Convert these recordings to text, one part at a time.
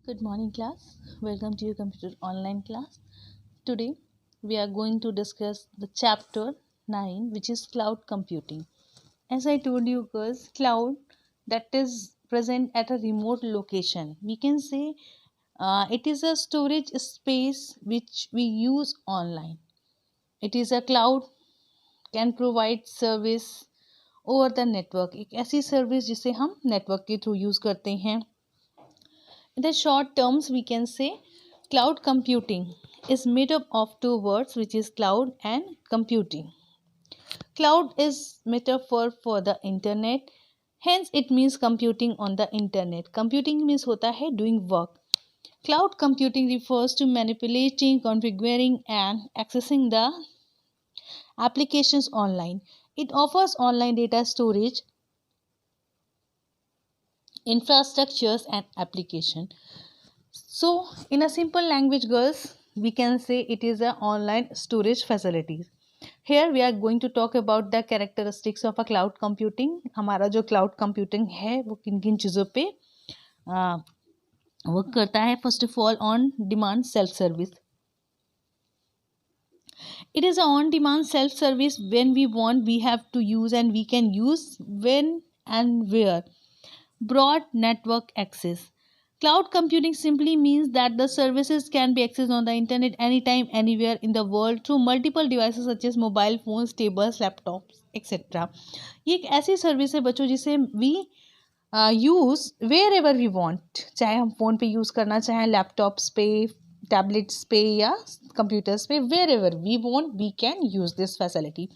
Good morning, class. Welcome to your computer online class. Today, we are going to discuss the chapter 9, which is cloud computing. As I told you, girls, cloud that is present at a remote location. We can say it is a storage space which we use online. It is a cloud can provide service over the network. एक ऐसी service जिसे हम network के through use करते हैं. In the short terms, we can say cloud computing is made up of two words, which is cloud and computing. Cloud is metaphor for the internet, hence it means computing on the internet. Computing means होता है doing work. Cloud computing refers to manipulating, configuring and accessing the applications online. It offers online data storage, infrastructures and application. So in a simple language, girls, we can say it is an online storage facilities. Here we are going to talk about the characteristics of a cloud computing. हमारा जो cloud computing है वो किन किन चीज़ों पे work करता है. First of all on demand self service. It is an on demand self service. When we want, we have to use, and we can use when and where. Broad network access. Cloud computing simply means that the services can be accessed on the internet anytime, anywhere in the world through multiple devices such as mobile phones, tablets, laptops, etc. ये एक ऐसी service है बच्चों जिसे we use wherever we want. चाहे हम phone पे use करना चाहें, लैपटॉप्स पे, टैबलेट्स पे या कंप्यूटर्स पे, wherever we want we can use this facility.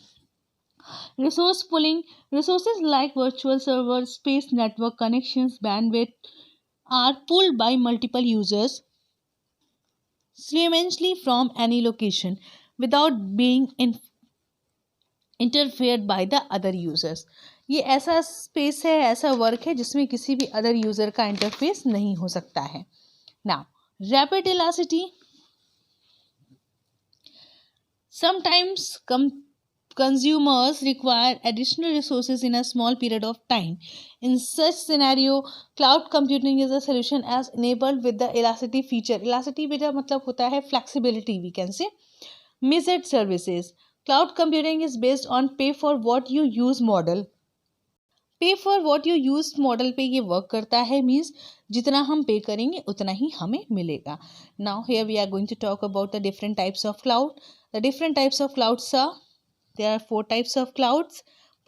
Resource pooling. Resources like virtual servers, space, network connections, bandwidth are pulled by multiple users seamlessly from any location without being interfered by the other users. ये ऐसा space है, ऐसा work है जिसमें किसी भी other user का interface नहीं हो सकता है. Now, rapid elasticity. Sometimes consumers require additional resources in a small period of time. In such scenario, cloud computing is a solution as enabled with the elasticity feature. Elasticity बेटा मतलब होता है flexibility, we can say. Measured services. Cloud computing is based on pay for what you use model. पे for what you use model पे ये work करता है. Means जितना हम पे करेंगे उतना ही हमें मिलेगा. Now here we are going to talk about the different types of cloud. The different types of clouds are there are 4 types of clouds: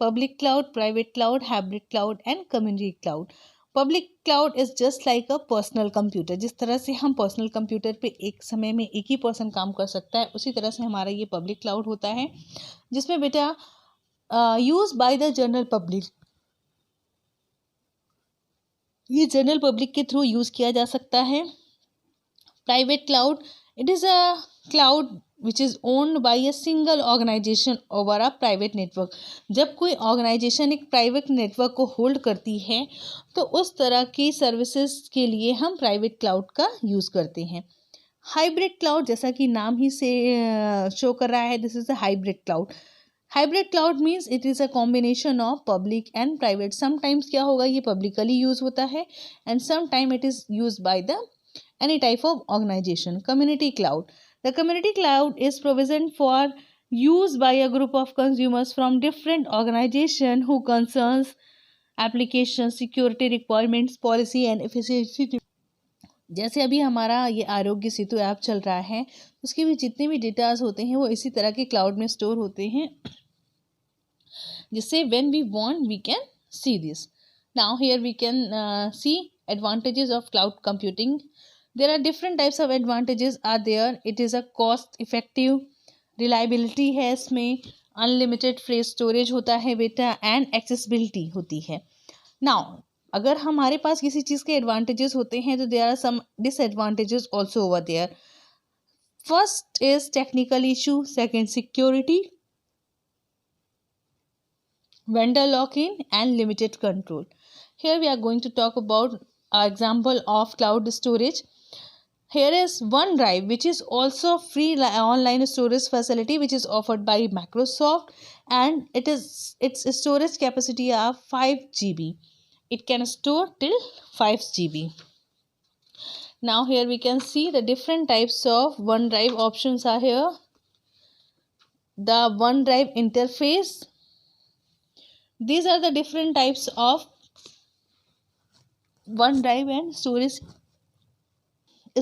public cloud, private cloud, hybrid cloud and community cloud. Public cloud is just like a personal computer. जिस तरह से हम personal computer पे एक समय में एक ही person काम कर सकता है, उसी तरह से हमारा ये पब्लिक क्लाउड होता है जिसमें बेटा use by the general public. ये जनरल पब्लिक के थ्रू यूज़ किया जा सकता है. Private cloud. It is a cloud which is owned by a single organisation over a private network. जब कोई ऑर्गेनाइजेशन एक प्राइवेट नेटवर्क को होल्ड करती है तो उस तरह की सर्विसेज के लिए हम प्राइवेट क्लाउड का यूज़ करते हैं. हाइब्रिड क्लाउड, जैसा कि नाम ही से शो कर रहा है, this is a hybrid cloud. Hybrid cloud means it is a combination of public and private. Sometimes क्या होगा, ये पब्लिकली यूज़ होता है and sometime it is use by the any type of organization. Community cloud. The community cloud is provisioned for use by a group of consumers from different organizations who concerns application security requirements, policy and efficiency. जैसे अभी हमारा ये Aarogya Setu app चल रहा है, उसके भी जितने भी डेटाज होते हैं वो इसी तरह के क्लाउड में स्टोर होते हैं जिससे when we want we can see this. Now here we can see advantages of cloud computing. There are different types of advantages are there. It is a cost effective. Reliability है इसमें. Unlimited free storage होता है बेटा and accessibility होती है. Now अगर हमारे पास किसी चीज़ के advantages होते हैं तो there are some disadvantages also over there. First is technical issue. Second, security, vendor lock-in and limited control. Here we are going to talk about an example of cloud storage. Here is OneDrive, which is also free online storage facility which is offered by Microsoft, and its storage capacity of 5 GB. It can store till 5 GB. Now here we can see the different types of OneDrive options are here. The OneDrive interface. These are the different types of OneDrive and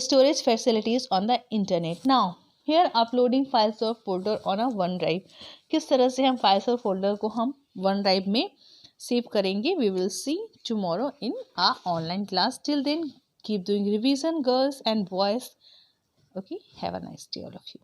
storage facilities on the internet. Now here uploading files or folder on a OneDrive. किस तरह से हम files और folder को हम OneDrive में save करेंगे, we will see tomorrow in our online class. Till then, keep doing revision, girls and boys. Okay, have a nice day all of you.